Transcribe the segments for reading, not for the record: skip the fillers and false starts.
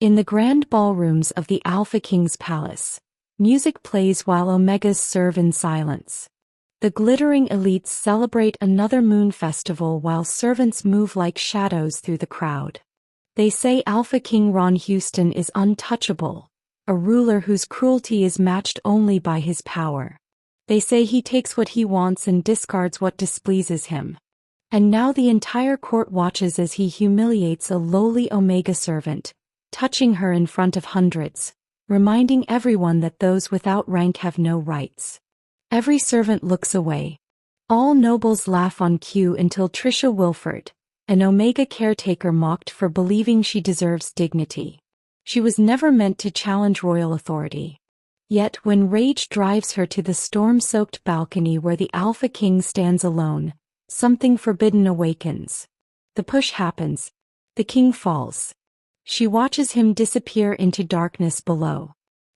In the grand ballrooms of the Alpha King's palace, music plays while Omegas serve in silence. The glittering elites celebrate another moon festival while servants move like shadows through the crowd. They say Alpha King Ron Houston is untouchable, a ruler whose cruelty is matched only by his power. They say he takes what he wants and discards what displeases him. And now the entire court watches as he humiliates a lowly Omega servant, touching her in front of hundreds, reminding everyone that those without rank have no rights. Every servant looks away. All nobles laugh on cue until Trisha Wilford, an Omega caretaker, mocked for believing she deserves dignity. She was never meant to challenge royal authority. Yet when rage drives her to the storm-soaked balcony where the Alpha King stands alone, something forbidden awakens. The push happens. The king falls. She watches him disappear into darkness below.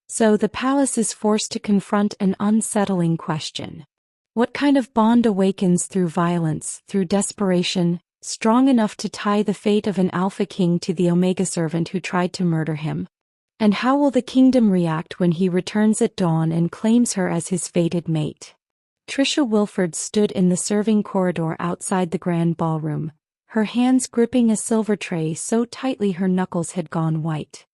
So the palace is forced to confront an unsettling question. What kind of bond awakens through violence, through desperation, strong enough to tie the fate of an Alpha King to the Omega servant who tried to murder him? And how will the kingdom react when he returns at dawn and claims her as his fated mate? Trisha Wilford stood in the serving corridor outside the grand ballroom, her hands gripping a silver tray so tightly her knuckles had gone white.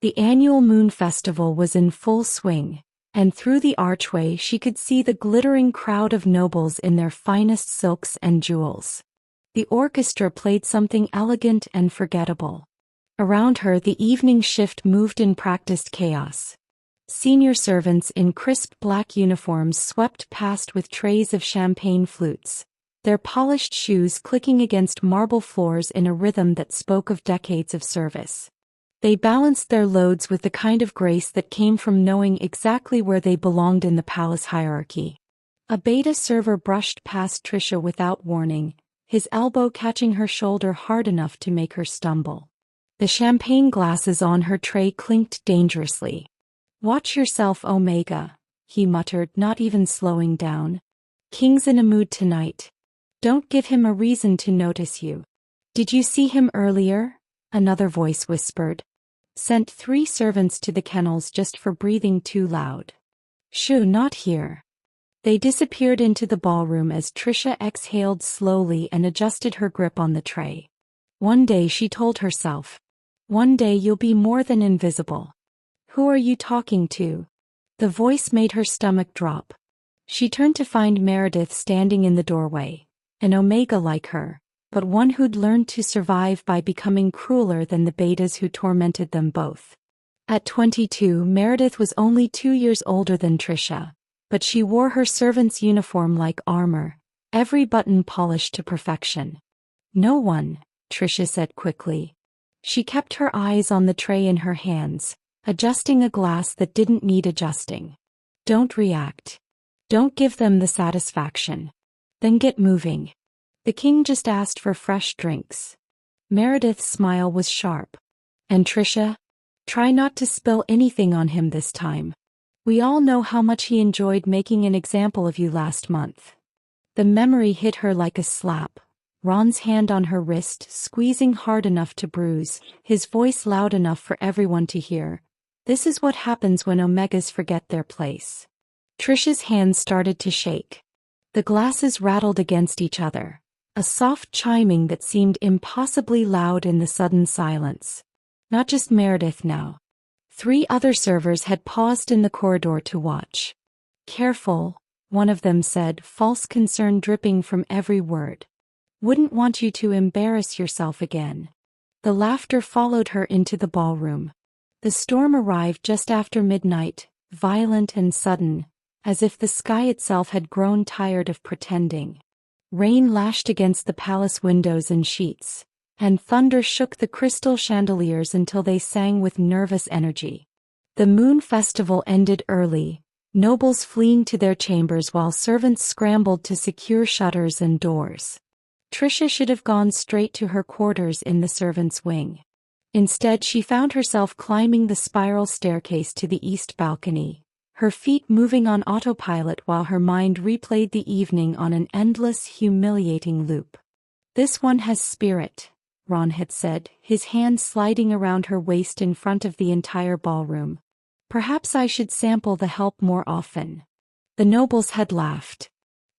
The annual moon festival was in full swing, and through the archway she could see the glittering crowd of nobles in their finest silks and jewels. The orchestra played something elegant and forgettable. Around her the evening shift moved in practiced chaos. Senior servants in crisp black uniforms swept past with trays of champagne flutes, their polished shoes clicking against marble floors in a rhythm that spoke of decades of service. They balanced their loads with the kind of grace that came from knowing exactly where they belonged in the palace hierarchy. A beta server brushed past Trisha without warning, his elbow catching her shoulder hard enough to make her stumble. The champagne glasses on her tray clinked dangerously. "Watch yourself, Omega," he muttered, not even slowing down. "King's in a mood tonight. Don't give him a reason to notice you." "Did you see him earlier?" another voice whispered. "Sent 3 servants to the kennels just for breathing too loud." "Shoo, not here." They disappeared into the ballroom as Trisha exhaled slowly and adjusted her grip on the tray. One day, she told herself. One day you'll be more than invisible. "Who are you talking to?" The voice made her stomach drop. She turned to find Meredith standing in the doorway, an Omega like her, but one who'd learned to survive by becoming crueler than the betas who tormented them both. At 22, Meredith was only 2 years older than Trisha, but she wore her servant's uniform like armor, every button polished to perfection. "No one," Trisha said quickly. She kept her eyes on the tray in her hands, adjusting a glass that didn't need adjusting. "Don't react. Don't give them the satisfaction. Then get moving. The king just asked for fresh drinks." Meredith's smile was sharp. "And Trisha? Try not to spill anything on him this time. We all know how much he enjoyed making an example of you last month." The memory hit her like a slap. Ron's hand on her wrist, squeezing hard enough to bruise, his voice loud enough for everyone to hear. This is what happens when Omegas forget their place. Trisha's hands started to shake. The glasses rattled against each other, a soft chiming that seemed impossibly loud in the sudden silence. Not just Meredith now. 3 other servers had paused in the corridor to watch. "Careful," one of them said, false concern dripping from every word. "Wouldn't want you to embarrass yourself again." The laughter followed her into the ballroom. The storm arrived just after midnight, violent and sudden, as if the sky itself had grown tired of pretending. Rain lashed against the palace windows and sheets, and thunder shook the crystal chandeliers until they sang with nervous energy. The moon festival ended early, nobles fleeing to their chambers while servants scrambled to secure shutters and doors. Trisha should have gone straight to her quarters in the servants' wing. Instead, she found herself climbing the spiral staircase to the east balcony, her feet moving on autopilot while her mind replayed the evening on an endless, humiliating loop. "This one has spirit," Ron had said, his hand sliding around her waist in front of the entire ballroom. Perhaps I should sample the help more often. The nobles had laughed.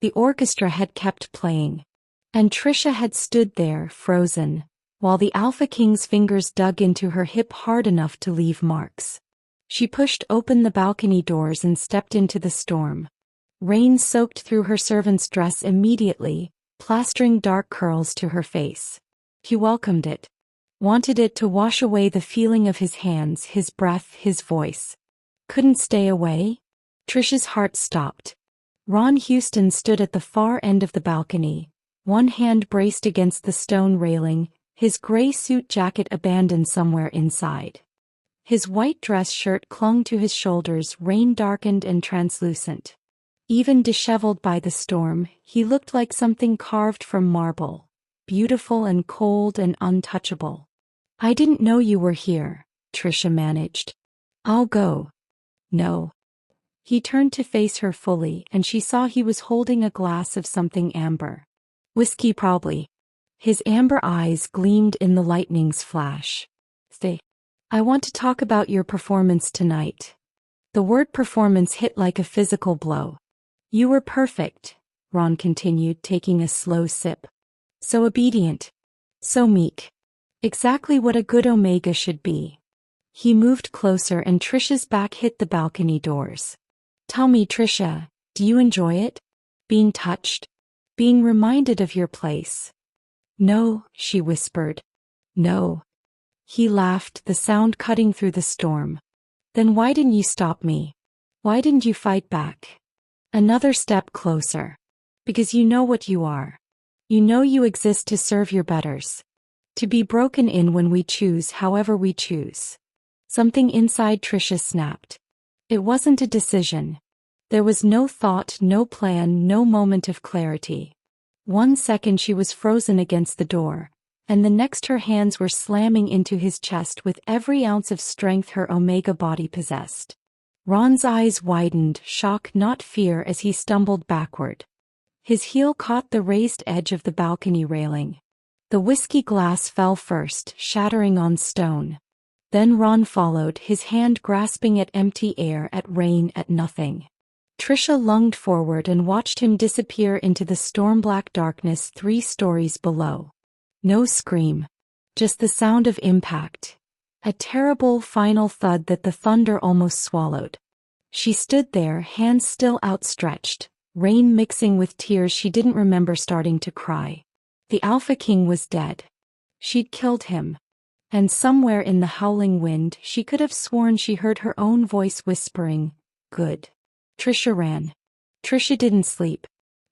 The orchestra had kept playing. And Trisha had stood there, frozen, while the Alpha King's fingers dug into her hip hard enough to leave marks. She pushed open the balcony doors and stepped into the storm. Rain soaked through her servant's dress immediately, plastering dark curls to her face. He welcomed it. Wanted it to wash away the feeling of his hands, his breath, his voice. Couldn't stay away? Trisha's heart stopped. Ron Houston stood at the far end of the balcony, one hand braced against the stone railing, his gray suit jacket abandoned somewhere inside. His white dress shirt clung to his shoulders, rain-darkened and translucent. Even disheveled by the storm, he looked like something carved from marble, beautiful and cold and untouchable. "I didn't know you were here," Trisha managed. "I'll go." "No." He turned to face her fully, and she saw he was holding a glass of something amber. "Whiskey probably." His amber eyes gleamed in the lightning's flash. "Stay. I want to talk about your performance tonight." The word performance hit like a physical blow. "You were perfect," Ron continued, taking a slow sip. "So obedient. So meek. Exactly what a good Omega should be." He moved closer and Trisha's back hit the balcony doors. "Tell me, Trisha, do you enjoy it? Being touched? Being reminded of your place?" "No," she whispered. "No." He laughed, the sound cutting through the storm. "Then why didn't you stop me? Why didn't you fight back? Another step closer. Because you know what you are. You know you exist to serve your betters. To be broken in when we choose, however we choose." Something inside Trisha snapped. It wasn't a decision. There was no thought, no plan, no moment of clarity. 1 second she was frozen against the door, and the next her hands were slamming into his chest with every ounce of strength her Omega body possessed. Ron's eyes widened, shock not fear, as he stumbled backward. His heel caught the raised edge of the balcony railing. The whiskey glass fell first, shattering on stone. Then Ron followed, his hand grasping at empty air, at rain, at nothing. Trisha lunged forward and watched him disappear into the storm-black darkness 3 stories below. No scream. Just the sound of impact. A terrible final thud that the thunder almost swallowed. She stood there, hands still outstretched, rain mixing with tears she didn't remember, starting to cry. The Alpha King was dead. She'd killed him. And somewhere in the howling wind she could have sworn she heard her own voice whispering, "Good." Trisha ran. Trisha didn't sleep.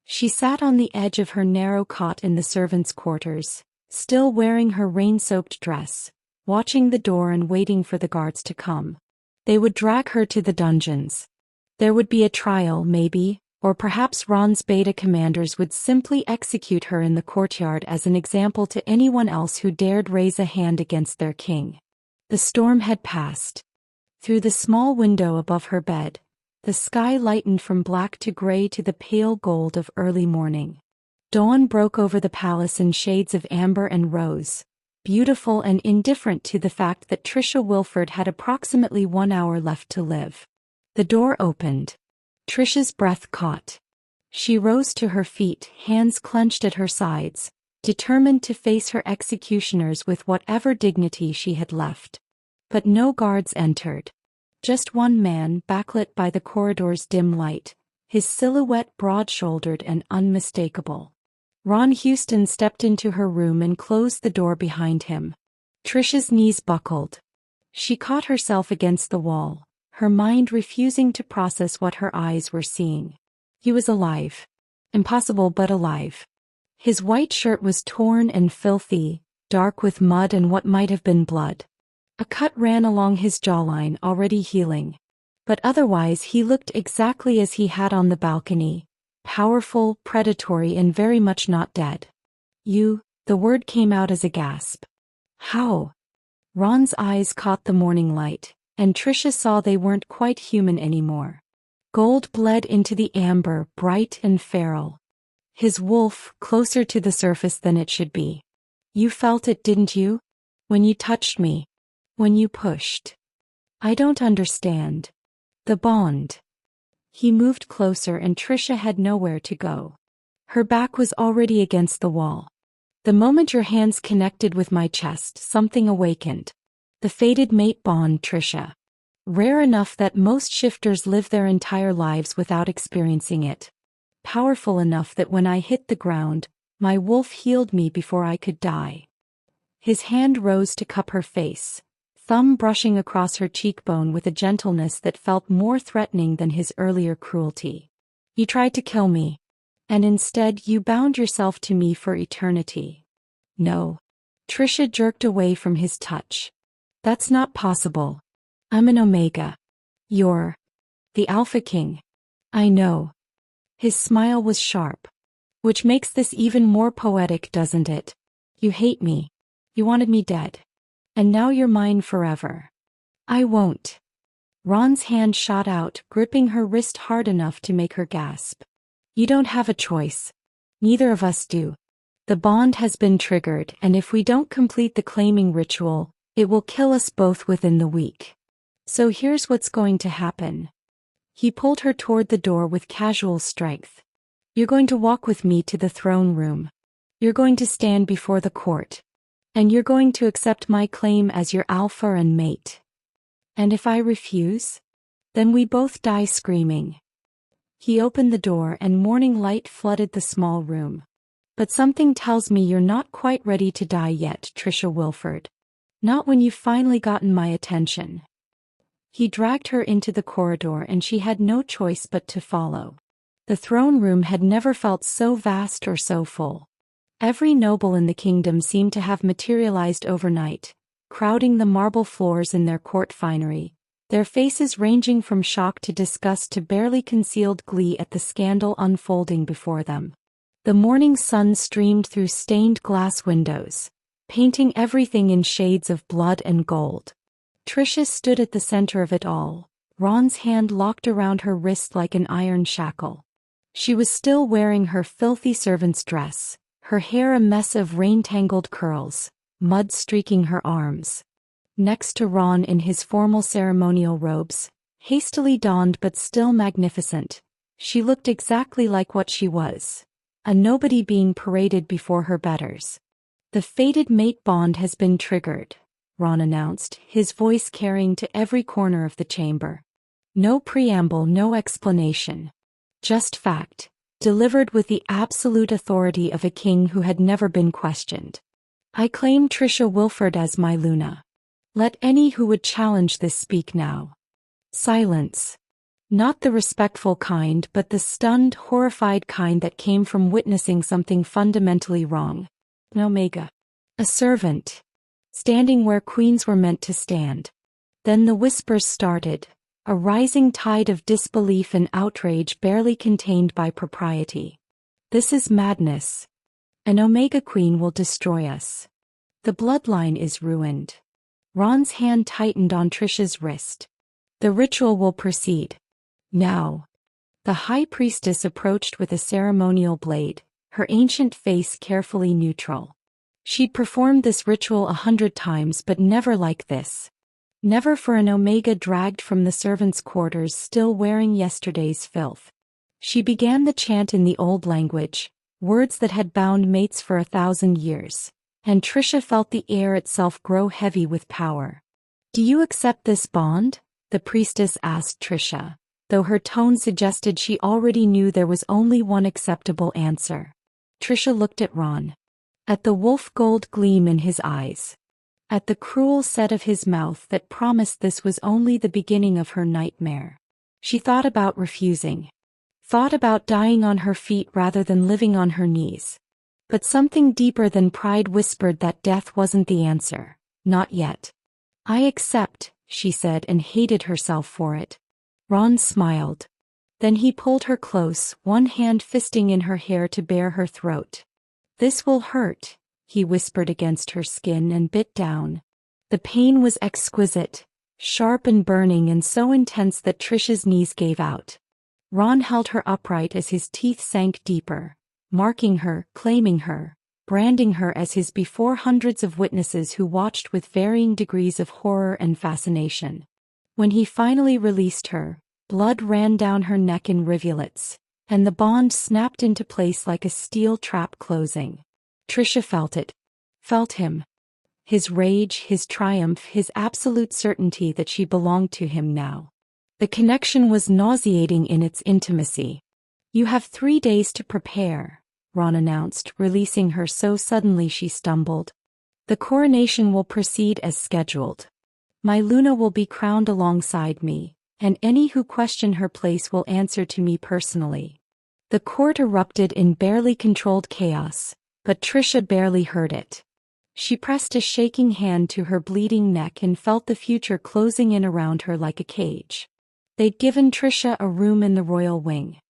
She sat on the edge of her narrow cot in the servants' quarters, still wearing her rain-soaked dress, watching the door and waiting for the guards to come. They would drag her to the dungeons. There would be a trial, maybe, or perhaps Ron's beta commanders would simply execute her in the courtyard as an example to anyone else who dared raise a hand against their king. The storm had passed. Through the small window above her bed, the sky lightened from black to gray to the pale gold of early morning. Dawn broke over the palace in shades of amber and rose, beautiful and indifferent to the fact that Trisha Wilford had approximately 1 hour left to live. The door opened. Trisha's breath caught. She rose to her feet, hands clenched at her sides, determined to face her executioners with whatever dignity she had left. But no guards entered. Just one man, backlit by the corridor's dim light, his silhouette broad-shouldered and unmistakable. Ron Houston stepped into her room and closed the door behind him. Trisha's knees buckled. She caught herself against the wall, her mind refusing to process what her eyes were seeing. He was alive. Impossible, but alive. His white shirt was torn and filthy, dark with mud and what might have been blood. A cut ran along his jawline, already healing. But otherwise he looked exactly as he had on the balcony, powerful, predatory, and very much not dead. "You," the word came out as a gasp. "How?" Ron's eyes caught the morning light, and Trisha saw they weren't quite human anymore. Gold bled into the amber, bright and feral. His wolf, closer to the surface than it should be. You felt it, didn't you? When you touched me. When you pushed. I don't understand. The bond. He moved closer and Trisha had nowhere to go. Her back was already against the wall. The moment your hands connected with my chest, something awakened. The fated mate bond, Trisha. Rare enough that most shifters live their entire lives without experiencing it. Powerful enough that when I hit the ground, my wolf healed me before I could die. His hand rose to cup her face, thumb brushing across her cheekbone with a gentleness that felt more threatening than his earlier cruelty. You tried to kill me. And instead you bound yourself to me for eternity. No. Trisha jerked away from his touch. That's not possible. I'm an Omega. You're the Alpha King. I know. His smile was sharp. Which makes this even more poetic, doesn't it? You hate me. You wanted me dead. And now you're mine forever. I won't. Ron's hand shot out, gripping her wrist hard enough to make her gasp. You don't have a choice. Neither of us do. The bond has been triggered, and if we don't complete the claiming ritual, it will kill us both within the week. So here's what's going to happen. He pulled her toward the door with casual strength. You're going to walk with me to the throne room. You're going to stand before the court. And you're going to accept my claim as your alpha and mate. And if I refuse? Then we both die screaming. He opened the door and morning light flooded the small room. But something tells me you're not quite ready to die yet, Trisha Wilford. Not when you've finally gotten my attention. He dragged her into the corridor and she had no choice but to follow. The throne room had never felt so vast or so full. Every noble in the kingdom seemed to have materialized overnight, crowding the marble floors in their court finery, their faces ranging from shock to disgust to barely concealed glee at the scandal unfolding before them. The morning sun streamed through stained glass windows, painting everything in shades of blood and gold. Trisha stood at the center of it all, Ron's hand locked around her wrist like an iron shackle. She was still wearing her filthy servant's dress, her hair a mess of rain-tangled curls, mud streaking her arms. Next to Ron in his formal ceremonial robes, hastily donned but still magnificent, she looked exactly like what she was, a nobody being paraded before her betters. The fated mate bond has been triggered, Ron announced, his voice carrying to every corner of the chamber. No preamble, no explanation. Just fact, delivered with the absolute authority of a king who had never been questioned. I claim Trisha Wilford as my Luna. Let any who would challenge this speak now. Silence. Not the respectful kind, but the stunned, horrified kind that came from witnessing something fundamentally wrong. An Omega. A servant. Standing where queens were meant to stand. Then the whispers started, a rising tide of disbelief and outrage barely contained by propriety. This is madness. An Omega queen will destroy us. The bloodline is ruined. Ron's hand tightened on Trisha's wrist. The ritual will proceed. Now. The high priestess approached with a ceremonial blade, her ancient face carefully neutral. She'd performed this ritual 100 times but never like this. Never for an Omega dragged from the servants' quarters still wearing yesterday's filth. She began the chant in the old language, words that had bound mates for 1,000 years. And Trisha felt the air itself grow heavy with power. Do you accept this bond? The priestess asked Trisha, though her tone suggested she already knew there was only one acceptable answer. Trisha looked at Ron. At the wolf gold gleam in his eyes. At the cruel set of his mouth that promised this was only the beginning of her nightmare. She thought about refusing. Thought about dying on her feet rather than living on her knees. But something deeper than pride whispered that death wasn't the answer. Not yet. I accept, she said and hated herself for it. Ron smiled. Then he pulled her close, one hand fisting in her hair to bare her throat. This will hurt, he whispered against her skin and bit down. The pain was exquisite, sharp and burning and so intense that Trisha's knees gave out. Ron held her upright as his teeth sank deeper. Marking her, claiming her, branding her as his before hundreds of witnesses who watched with varying degrees of horror and fascination. When he finally released her, blood ran down her neck in rivulets, and the bond snapped into place like a steel trap closing. Trisha felt it. Felt him. His rage, his triumph, his absolute certainty that she belonged to him now. The connection was nauseating in its intimacy. "You have 3 days to prepare," Ron announced, releasing her so suddenly she stumbled. "The coronation will proceed as scheduled. My Luna will be crowned alongside me, and any who question her place will answer to me personally." The court erupted in barely controlled chaos, but Trisha barely heard it. She pressed a shaking hand to her bleeding neck and felt the future closing in around her like a cage. They'd given Trisha a room in the royal wing.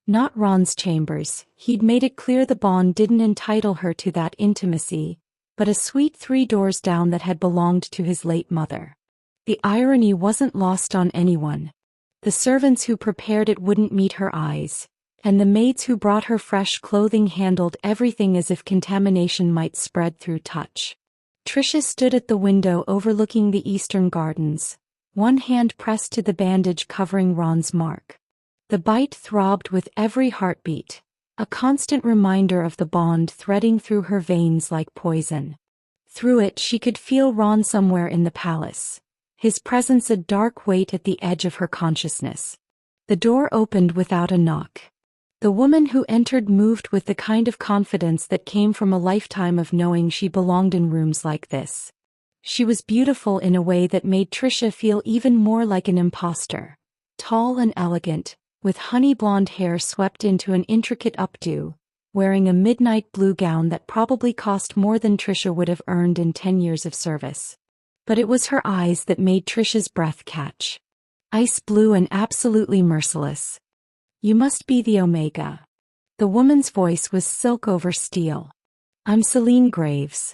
Not Ron's chambers, he'd made it clear the bond didn't entitle her to that intimacy, but a suite 3 doors down that had belonged to his late mother. The irony wasn't lost on anyone. The servants who prepared it wouldn't meet her eyes, and the maids who brought her fresh clothing handled everything as if contamination might spread through touch. Trisha stood at the window overlooking the eastern gardens, one hand pressed to the bandage covering Ron's mark. The bite throbbed with every heartbeat, a constant reminder of the bond threading through her veins like poison. Through it she could feel Ron somewhere in the palace, his presence a dark weight at the edge of her consciousness. The door opened without a knock. The woman who entered moved with the kind of confidence that came from a lifetime of knowing she belonged in rooms like this. She was beautiful in a way that made Trisha feel even more like an imposter. Tall and elegant, with honey blonde hair swept into an intricate updo, wearing a midnight blue gown that probably cost more than Trisha would have earned in 10 years of service. But it was her eyes that made Trisha's breath catch. Ice blue and absolutely merciless. "You must be the Omega." The woman's voice was silk over steel. "I'm Celine Graves,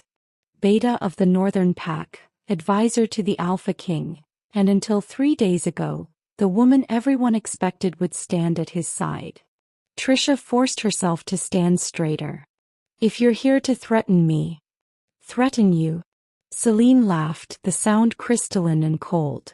Beta of the Northern Pack, advisor to the Alpha King, and until 3 days ago, the woman everyone expected would stand at his side." Trisha forced herself to stand straighter. "If you're here to threaten me." "Threaten you?" Celine laughed, the sound crystalline and cold.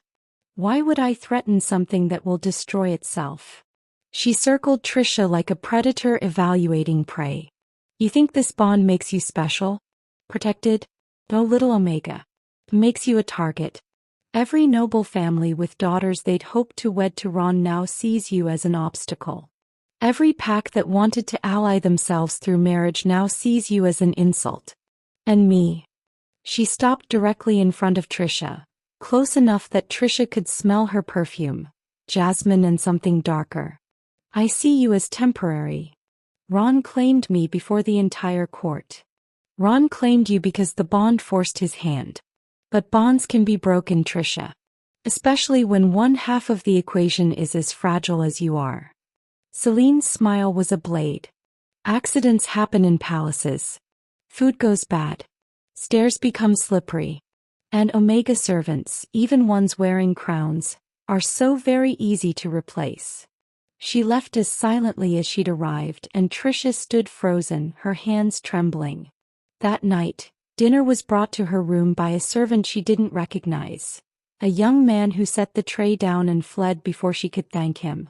"Why would I threaten something that will destroy itself?" She circled Trisha like a predator evaluating prey. "You think this bond makes you special? Protected? No, little Omega. Makes you a target. Every noble family with daughters they'd hoped to wed to Ron now sees you as an obstacle. Every pack that wanted to ally themselves through marriage now sees you as an insult. And me." She stopped directly in front of Trisha, close enough that Trisha could smell her perfume, jasmine and something darker. "I see you as temporary. Ron claimed me before the entire court. Ron claimed you because the bond forced his hand. But bonds can be broken, Trisha. Especially when one half of the equation is as fragile as you are." Celine's smile was a blade. "Accidents happen in palaces. Food goes bad. Stairs become slippery. And Omega servants, even ones wearing crowns, are so very easy to replace." She left as silently as she'd arrived, and Trisha stood frozen, her hands trembling. That night, dinner was brought to her room by a servant she didn't recognize, a young man who set the tray down and fled before she could thank him.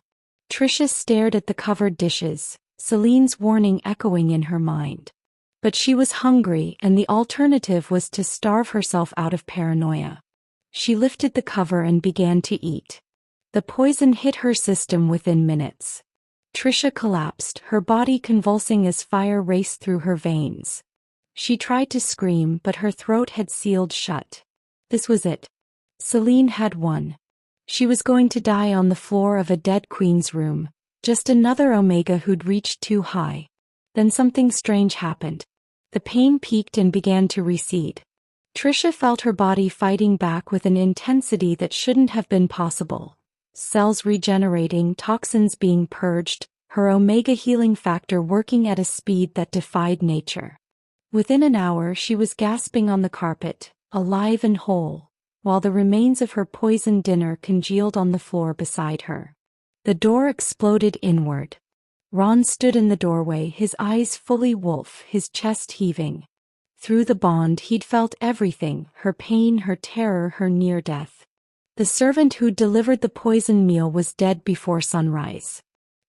Trisha stared at the covered dishes, Celine's warning echoing in her mind. But she was hungry, and the alternative was to starve herself out of paranoia. She lifted the cover and began to eat. The poison hit her system within minutes. Trisha collapsed, her body convulsing as fire raced through her veins. She tried to scream, but her throat had sealed shut. This was it. Celine had won. She was going to die on the floor of a dead queen's room, just another Omega who'd reached too high. Then something strange happened. The pain peaked and began to recede. Trisha felt her body fighting back with an intensity that shouldn't have been possible. Cells regenerating, toxins being purged, her Omega healing factor working at a speed that defied nature. Within an hour she was gasping on the carpet, alive and whole, while the remains of her poisoned dinner congealed on the floor beside her. The door exploded inward. Ron stood in the doorway, his eyes fully wolf, his chest heaving. Through the bond he'd felt everything, her pain, her terror, her near death. The servant who'd delivered the poisoned meal was dead before sunrise.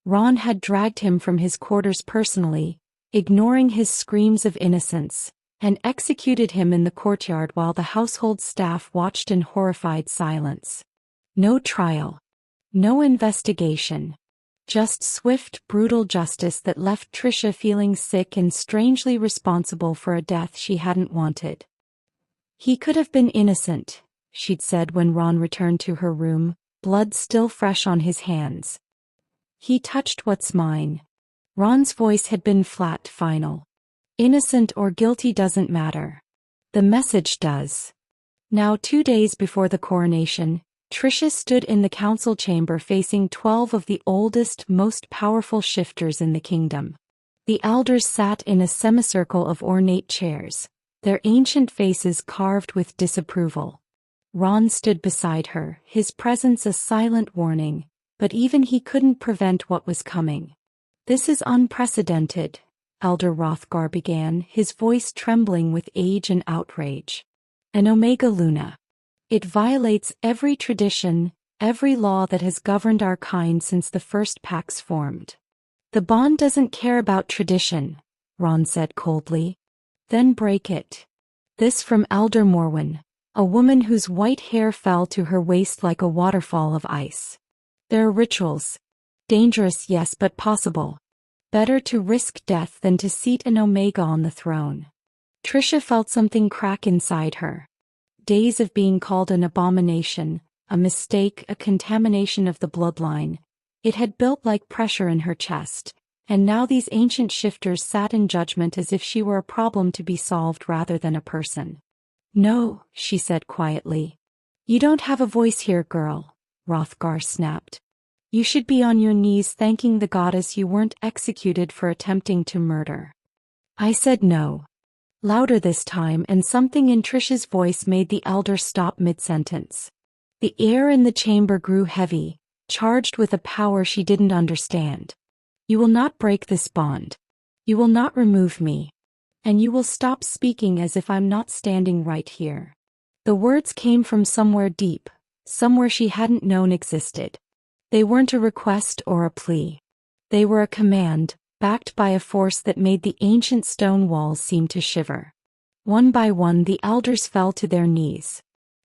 Ron had dragged him from his quarters personally, ignoring his screams of innocence, and executed him in the courtyard while the household staff watched in horrified silence. No trial. No investigation. Just swift, brutal justice that left Trisha feeling sick and strangely responsible for a death she hadn't wanted. He could have been innocent, she'd said when Ron returned to her room, blood still fresh on his hands. He touched what's mine. Ron's voice had been flat, final. Innocent or guilty doesn't matter. The message does. Now 2 days before the coronation, Trisha stood in the council chamber facing 12 of the oldest, most powerful shifters in the kingdom. The elders sat in a semicircle of ornate chairs, their ancient faces carved with disapproval. Ron stood beside her, his presence a silent warning, but even he couldn't prevent what was coming. "This is unprecedented," Elder Rothgar began, his voice trembling with age and outrage. "An Omega Luna. It violates every tradition, every law that has governed our kind since the first pacts formed." "The bond doesn't care about tradition," Ron said coldly. "Then break it." This from Elder Morwen, a woman whose white hair fell to her waist like a waterfall of ice. "There are rituals. Dangerous, yes, but possible. Better to risk death than to seat an Omega on the throne." Trisha felt something crack inside her. Days of being called an abomination, a mistake, a contamination of the bloodline. It had built like pressure in her chest, and now these ancient shifters sat in judgment as if she were a problem to be solved rather than a person. "No," she said quietly. "You don't have a voice here, girl," Rothgar snapped. "You should be on your knees thanking the goddess you weren't executed for attempting to murder." I said no. Louder this time, and something in Trisha's voice made the elder stop mid-sentence. The air in the chamber grew heavy, charged with a power she didn't understand. "You will not break this bond. You will not remove me. And you will stop speaking as if I'm not standing right here." The words came from somewhere deep, somewhere she hadn't known existed. They weren't a request or a plea. They were a command, backed by a force that made the ancient stone walls seem to shiver. One by one the elders fell to their knees.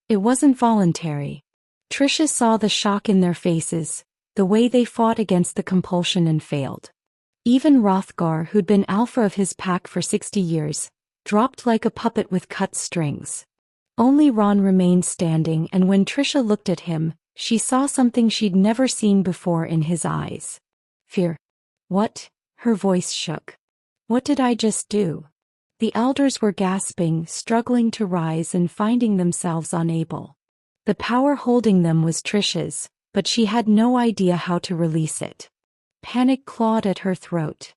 It wasn't voluntary. Trisha saw the shock in their faces, the way they fought against the compulsion and failed. Even Rothgar, who'd been alpha of his pack for 60 years, dropped like a puppet with cut strings. Only Ron remained standing, and when Trisha looked at him, she saw something she'd never seen before in his eyes. Fear. "What?" Her voice shook. "What did I just do?" The elders were gasping, struggling to rise and finding themselves unable. The power holding them was Trisha's, but she had no idea how to release it. Panic clawed at her throat.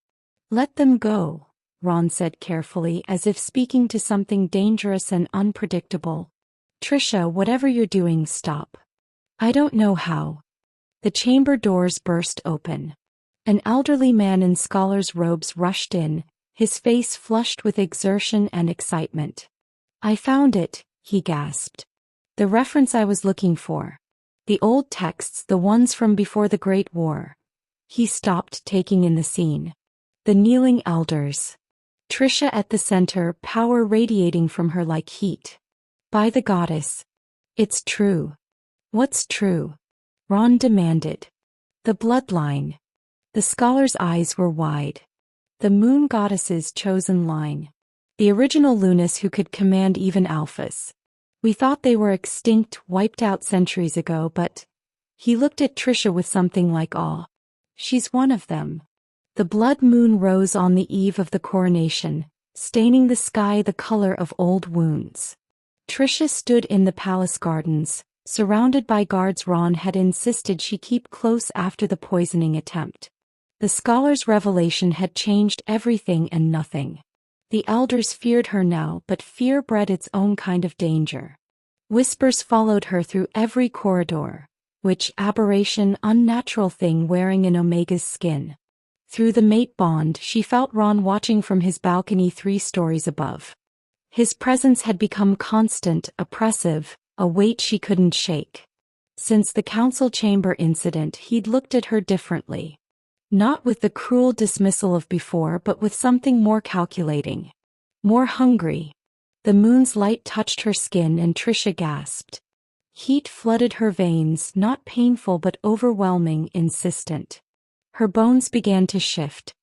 "Let them go," Ron said carefully, as if speaking to something dangerous and unpredictable. "Trisha, whatever you're doing, stop." "I don't know how." The chamber doors burst open. An elderly man in scholar's robes rushed in, his face flushed with exertion and excitement. "I found it," he gasped. "The reference I was looking for. The old texts, the ones from before the Great War." He stopped, taking in the scene. The kneeling elders. Trisha at the center, power radiating from her like heat. "By the goddess. It's true." "What's true?" Ron demanded. "The bloodline." The scholar's eyes were wide. "The moon goddess's chosen line. The original Lunas who could command even alphas. We thought they were extinct, wiped out centuries ago, but..." He looked at Trisha with something like awe. "She's one of them." The blood moon rose on the eve of the coronation, staining the sky the color of old wounds. Trisha stood in the palace gardens, surrounded by guards Ron had insisted she keep close after the poisoning attempt. The scholar's revelation had changed everything and nothing. The elders feared her now, but fear bred its own kind of danger. Whispers followed her through every corridor. Which aberration, unnatural thing wearing an Omega's skin? Through the mate bond, she felt Ron watching from his balcony 3 stories above. His presence had become constant, oppressive, a weight she couldn't shake. Since the council chamber incident, he'd looked at her differently. Not with the cruel dismissal of before, but with something more calculating. More hungry. The moon's light touched her skin and Trisha gasped. Heat flooded her veins, not painful but overwhelming, insistent. Her bones began to shift.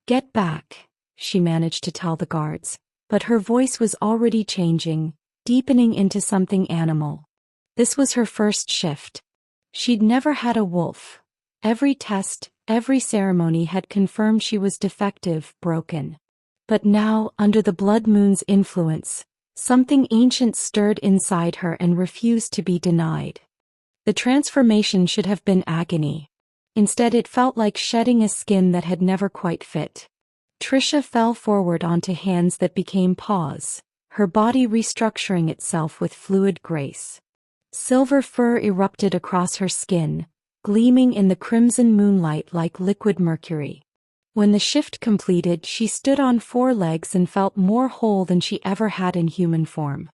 "Get back," she managed to tell the guards, but her voice was already changing, deepening into something animal. This was her first shift. She'd never had a wolf. Every test, every ceremony had confirmed she was defective, broken. But now, under the blood moon's influence, something ancient stirred inside her and refused to be denied. The transformation should have been agony. Instead, it felt like shedding a skin that had never quite fit. Trisha fell forward onto hands that became paws, her body restructuring itself with fluid grace. Silver fur erupted across her skin, gleaming in the crimson moonlight like liquid mercury. When the shift completed, she stood on 4 legs and felt more whole than she ever had in human form.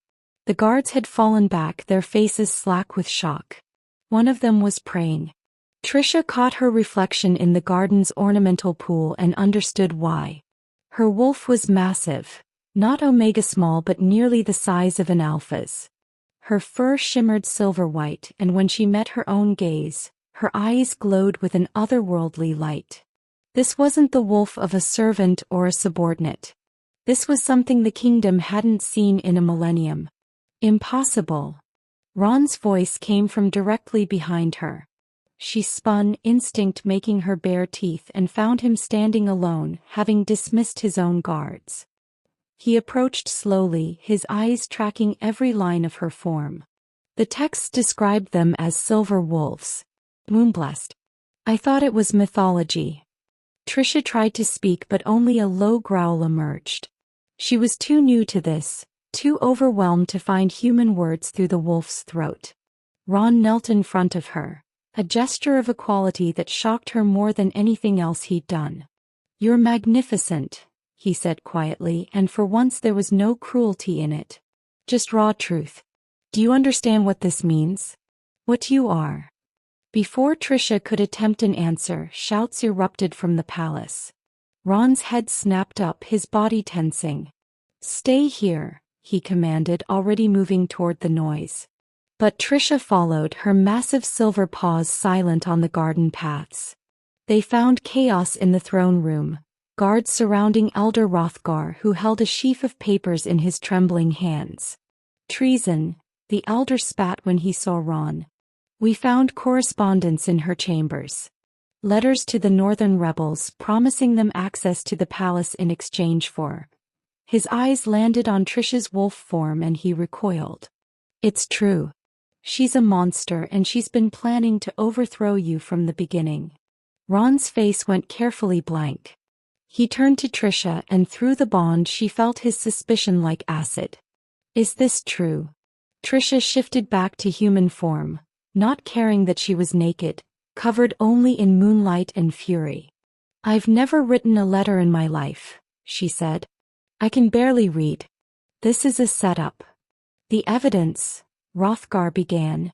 The guards had fallen back, their faces slack with shock. One of them was praying. Trisha caught her reflection in the garden's ornamental pool and understood why. Her wolf was massive, not omega small but nearly the size of an alpha's. Her fur shimmered silver white, and when she met her own gaze, her eyes glowed with an otherworldly light. This wasn't the wolf of a servant or a subordinate. This was something the kingdom hadn't seen in a millennium. Impossible. Ron's voice came from directly behind her. She spun, instinct making her bare teeth, and found him standing alone, having dismissed his own guards. He approached slowly, his eyes tracking every line of her form. The text described them as silver wolves. Moonblessed. I thought it was mythology. Trisha tried to speak, but only a low growl emerged. She was too new to this, too overwhelmed to find human words through the wolf's throat. Ron knelt in front of her, a gesture of equality that shocked her more than anything else he'd done. "You're magnificent," he said quietly, and for once there was no cruelty in it. Just raw truth. "Do you understand what this means? What you are?" Before Trisha could attempt an answer, shouts erupted from the palace. Ron's head snapped up, his body tensing. "Stay here," he commanded, already moving toward the noise. But Trisha followed, her massive silver paws silent on the garden paths. They found chaos in the throne room, guards surrounding Elder Rothgar, who held a sheaf of papers in his trembling hands. "Treason," the elder spat when he saw Ron. "We found correspondence in her chambers. Letters to the northern rebels promising them access to the palace in exchange for..." His eyes landed on Trisha's wolf form and he recoiled. "It's true. She's a monster and she's been planning to overthrow you from the beginning." Ron's face went carefully blank. He turned to Trisha, and through the bond she felt his suspicion like acid. "Is this true?" Trisha shifted back to human form, not caring that she was naked, covered only in moonlight and fury. "I've never written a letter in my life," she said. "I can barely read. This is a setup." "The evidence," Rothgar began,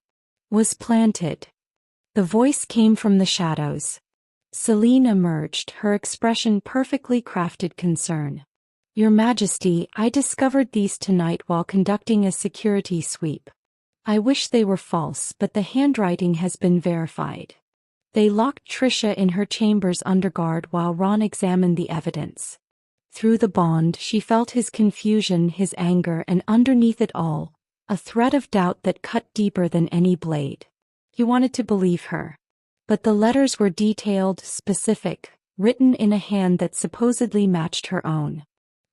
"was planted." The voice came from the shadows. Celine emerged, her expression perfectly crafted concern. "Your Majesty, I discovered these tonight while conducting a security sweep. I wish they were false, but the handwriting has been verified." They locked Trisha in her chambers under guard while Ron examined the evidence. Through the bond, she felt his confusion, his anger, and underneath it all, a thread of doubt that cut deeper than any blade. He wanted to believe her. But the letters were detailed, specific, written in a hand that supposedly matched her own.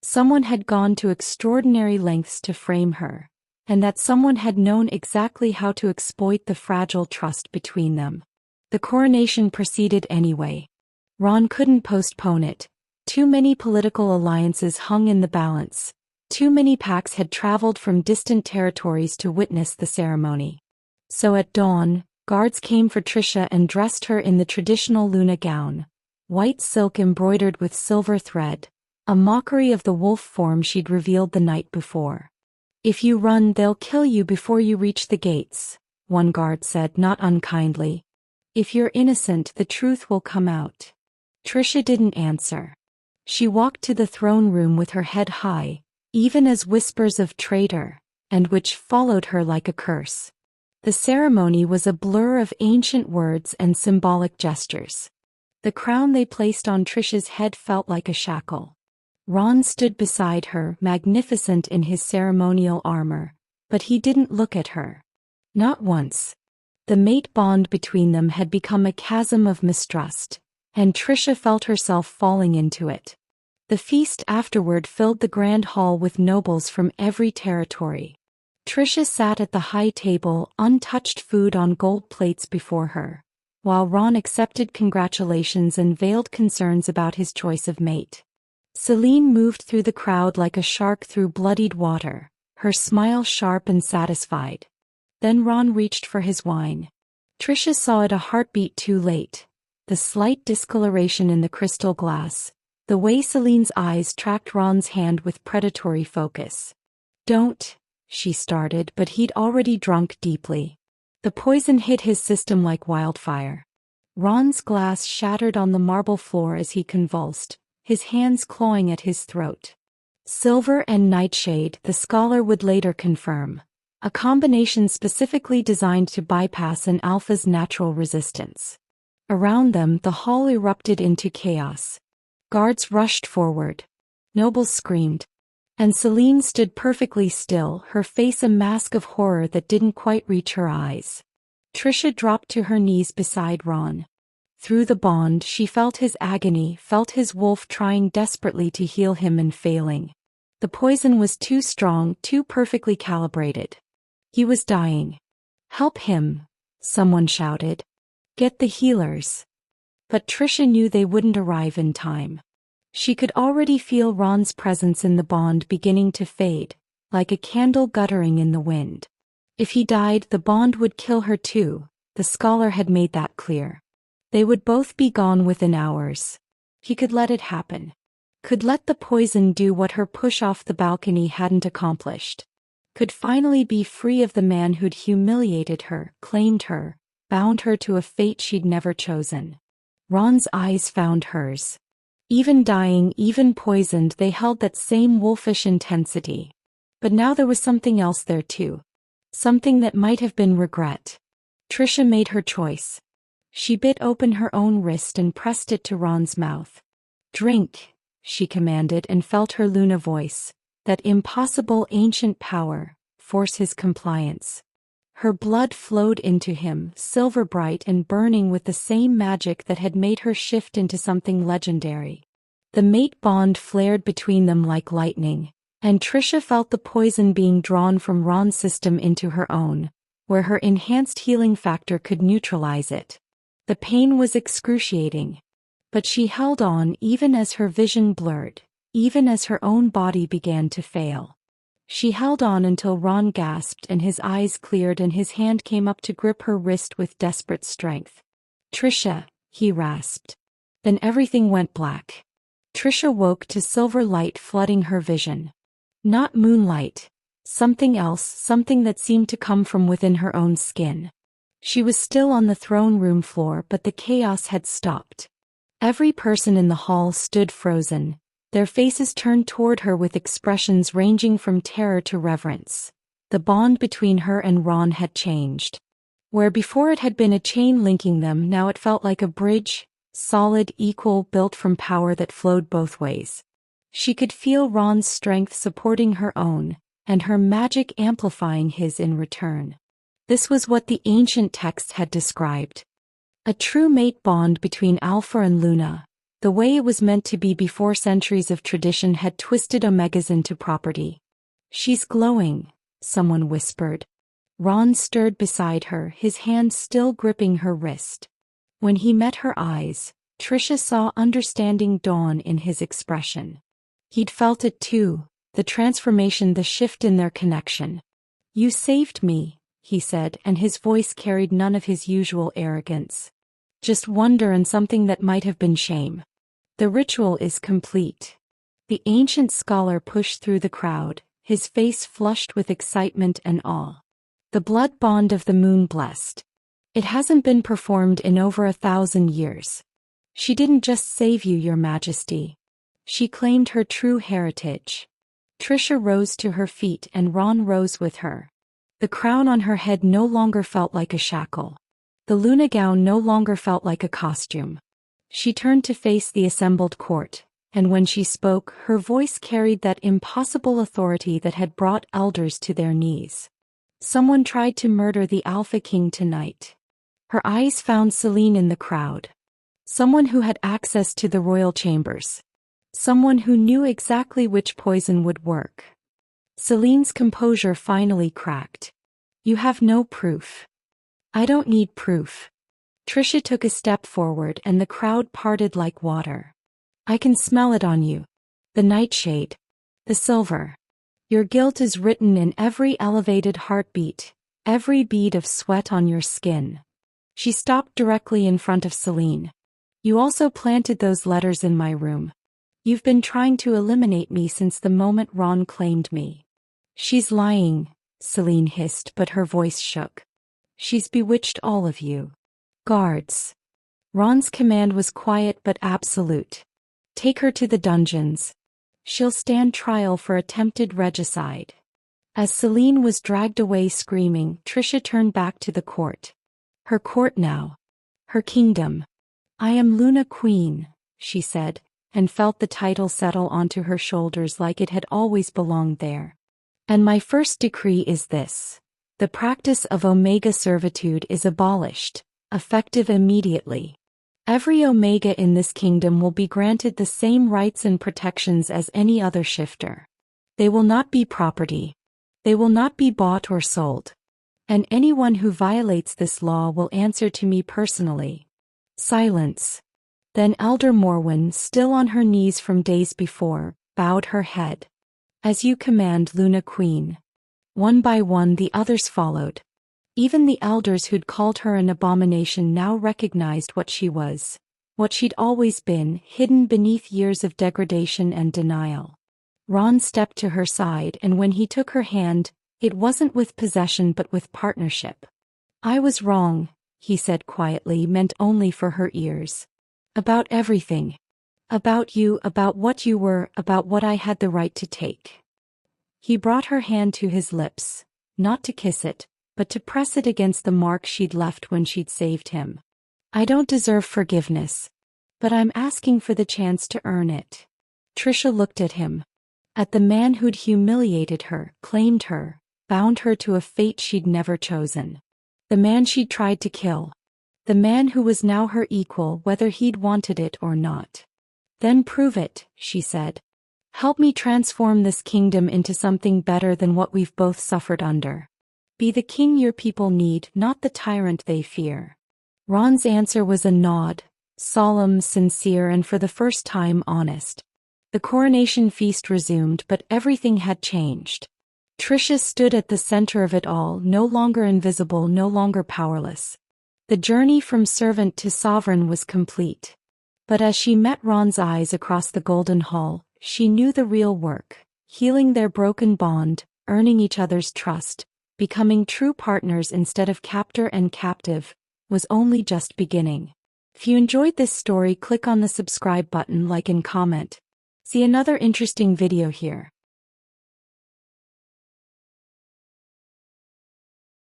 Someone had gone to extraordinary lengths to frame her, and that someone had known exactly how to exploit the fragile trust between them. The coronation proceeded anyway. Ron couldn't postpone it. Too many political alliances hung in the balance. Too many packs had traveled from distant territories to witness the ceremony. So at dawn, guards came for Trisha and dressed her in the traditional Luna gown, white silk embroidered with silver thread, a mockery of the wolf form she'd revealed the night before. "If you run, they'll kill you before you reach the gates," one guard said, not unkindly. "If you're innocent, the truth will come out." Trisha didn't answer. She walked to the throne room with her head high, even as whispers of traitor, and which followed her like a curse. The ceremony was a blur of ancient words and symbolic gestures. The crown they placed on Trisha's head felt like a shackle. Ron stood beside her, magnificent in his ceremonial armor, but he didn't look at her. Not once. The mate bond between them had become a chasm of mistrust, and Trisha felt herself falling into it. The feast afterward filled the grand hall with nobles from every territory. Trisha sat at the high table, untouched food on gold plates before her, while Ron accepted congratulations and veiled concerns about his choice of mate. Celine moved through the crowd like a shark through bloodied water, her smile sharp and satisfied. Then Ron reached for his wine. Trisha saw it a heartbeat too late. The slight discoloration in the crystal glass, the way Celine's eyes tracked Ron's hand with predatory focus. "Don't," she started, but he'd already drunk deeply. The poison hit his system like wildfire. Ron's glass shattered on the marble floor as he convulsed, his hands clawing at his throat. Silver and nightshade, the scholar would later confirm. A combination specifically designed to bypass an alpha's natural resistance. Around them, the hall erupted into chaos. Guards rushed forward. Nobles screamed. And Celine stood perfectly still, her face a mask of horror that didn't quite reach her eyes. Trisha dropped to her knees beside Ron. Through the bond, she felt his agony, felt his wolf trying desperately to heal him and failing. The poison was too strong, too perfectly calibrated. He was dying. "Help him," someone shouted. "Get the healers." But Trisha knew they wouldn't arrive in time. She could already feel Ron's presence in the bond beginning to fade, like a candle guttering in the wind. If he died, the bond would kill her too, the scholar had made that clear. They would both be gone within hours. He could let it happen. Could let the poison do what her push off the balcony hadn't accomplished. Could finally be free of the man who'd humiliated her, claimed her, bound her to a fate she'd never chosen. Ron's eyes found hers. Even dying, even poisoned, they held that same wolfish intensity. But now there was something else there too. Something that might have been regret. Trisha made her choice. She bit open her own wrist and pressed it to Ron's mouth. "Drink," she commanded, and felt her Luna voice, that impossible ancient power, force his compliance. Her blood flowed into him, silver bright and burning with the same magic that had made her shift into something legendary. The mate bond flared between them like lightning, and Trisha felt the poison being drawn from Ron's system into her own, where her enhanced healing factor could neutralize it. The pain was excruciating. But she held on even as her vision blurred, even as her own body began to fail. She held on until Ron gasped and his eyes cleared and his hand came up to grip her wrist with desperate strength. "Trisha," he rasped. Then everything went black. Trisha woke to silver light flooding her vision. Not moonlight. Something else, something that seemed to come from within her own skin. She was still on the throne room floor, but the chaos had stopped. Every person in the hall stood frozen, their faces turned toward her with expressions ranging from terror to reverence. The bond between her and Ron had changed. Where before it had been a chain linking them, now it felt like a bridge, solid, equal, built from power that flowed both ways. She could feel Ron's strength supporting her own, and her magic amplifying his in return. This was what the ancient texts had described. A true mate bond between Alpha and Luna, the way it was meant to be before centuries of tradition had twisted Omegas into property. "She's glowing," someone whispered. Ron stirred beside her, his hand still gripping her wrist. When he met her eyes, Trisha saw understanding dawn in his expression. He'd felt it too, the transformation, the shift in their connection. "You saved me," he said, and his voice carried none of his usual arrogance. Just wonder and something that might have been shame. "The ritual is complete." The ancient scholar pushed through the crowd, his face flushed with excitement and awe. The blood bond of the moon blessed. It hasn't been performed in over 1,000 years. She didn't just save you, Your Majesty. She claimed her true heritage. Trisha rose to her feet and Ron rose with her. The crown on her head no longer felt like a shackle. The Luna gown no longer felt like a costume. She turned to face the assembled court, and when she spoke, her voice carried that impossible authority that had brought elders to their knees. Someone tried to murder the Alpha King tonight. Her eyes found Celine in the crowd. Someone who had access to the royal chambers. Someone who knew exactly which poison would work. Celine's composure finally cracked. You have no proof. I don't need proof. Trisha took a step forward and the crowd parted like water. I can smell it on you. The nightshade. The silver. Your guilt is written in every elevated heartbeat, every bead of sweat on your skin. She stopped directly in front of Celine. You also planted those letters in my room. You've been trying to eliminate me since the moment Ron claimed me. She's lying, Celine hissed, but her voice shook. She's bewitched all of you. Guards. Ron's command was quiet but absolute. Take her to the dungeons. She'll stand trial for attempted regicide. As Celine was dragged away screaming, Trisha turned back to the court. Her court now. Her kingdom. I am Luna Queen, she said, and felt the title settle onto her shoulders like it had always belonged there. And my first decree is this. The practice of Omega servitude is abolished, effective immediately. Every Omega in this kingdom will be granted the same rights and protections as any other shifter. They will not be property. They will not be bought or sold. And anyone who violates this law will answer to me personally. Silence. Then Elder Morwen, still on her knees from days before, bowed her head. As you command, Luna Queen. One by one the others followed. Even the elders who'd called her an abomination now recognized what she was. What she'd always been, hidden beneath years of degradation and denial. Ron stepped to her side, and when he took her hand, it wasn't with possession but with partnership. I was wrong, he said quietly, meant only for her ears. About everything. About you, about what you were, about what I had the right to take. He brought her hand to his lips, not to kiss it, but to press it against the mark she'd left when she'd saved him. I don't deserve forgiveness, but I'm asking for the chance to earn it. Trisha looked at him. At the man who'd humiliated her, claimed her, bound her to a fate she'd never chosen. The man she'd tried to kill. The man who was now her equal whether he'd wanted it or not. Then prove it, she said. Help me transform this kingdom into something better than what we've both suffered under. Be the king your people need, not the tyrant they fear. Ron's answer was a nod, solemn, sincere, and for the first time honest. The coronation feast resumed, but everything had changed. Trisha stood at the center of it all, no longer invisible, no longer powerless. The journey from servant to sovereign was complete. But as she met Ron's eyes across the golden hall, she knew the real work, healing their broken bond, earning each other's trust, becoming true partners instead of captor and captive, was only just beginning. If you enjoyed this story, click on the subscribe button, like and comment. See another interesting video here.